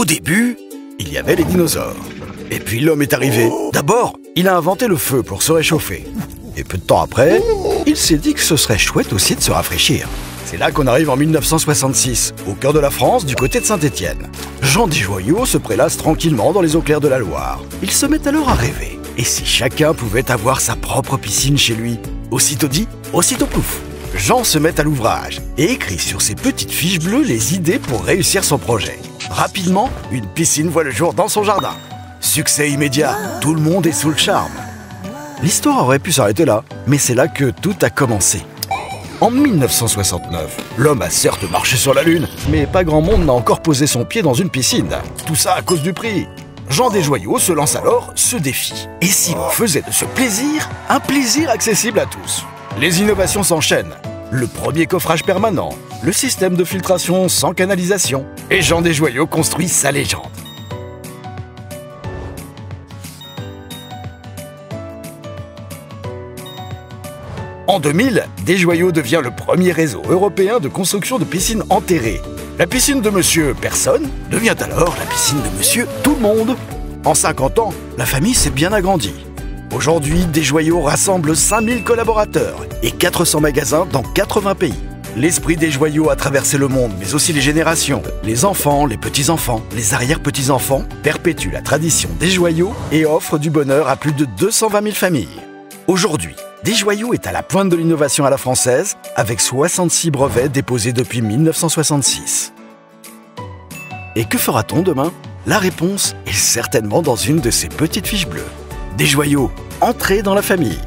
Au début, il y avait les dinosaures. Et puis l'homme est arrivé. D'abord, il a inventé le feu pour se réchauffer. Et peu de temps après, il s'est dit que ce serait chouette aussi de se rafraîchir. C'est là qu'on arrive en 1966, au cœur de la France, du côté de Saint-Étienne. Jean Desjoyaux se prélasse tranquillement dans les eaux claires de la Loire. Il se met alors à rêver. Et si chacun pouvait avoir sa propre piscine chez lui? Aussitôt dit, aussitôt plouf. Jean se met à l'ouvrage et écrit sur ses petites fiches bleues les idées pour réussir son projet. Rapidement, une piscine voit le jour dans son jardin. Succès immédiat, tout le monde est sous le charme. L'histoire aurait pu s'arrêter là, mais c'est là que tout a commencé. En 1969, l'homme a certes marché sur la Lune, mais pas grand monde n'a encore posé son pied dans une piscine. Tout ça à cause du prix. Jean Desjoyaux se lance alors ce défi. Et si on faisait de ce plaisir un plaisir accessible à tous? Les innovations s'enchaînent. Le premier coffrage permanent, le système de filtration sans canalisation. Et Jean Desjoyaux construit sa légende. En 2000, Desjoyaux devient le premier réseau européen de construction de piscines enterrées. La piscine de Monsieur Personne devient alors la piscine de Monsieur Tout le Monde. En 50 ans, la famille s'est bien agrandie. Aujourd'hui, Desjoyaux rassemble 5000 collaborateurs et 400 magasins dans 80 pays. L'esprit Desjoyaux a traversé le monde, mais aussi les générations. Les enfants, les petits-enfants, les arrière-petits-enfants perpétuent la tradition Desjoyaux et offrent du bonheur à plus de 220 000 familles. Aujourd'hui, Desjoyaux est à la pointe de l'innovation à la française, avec 66 brevets déposés depuis 1966. Et que fera-t-on demain? La réponse est certainement dans une de ces petites fiches bleues. Desjoyaux, entrez dans la famille.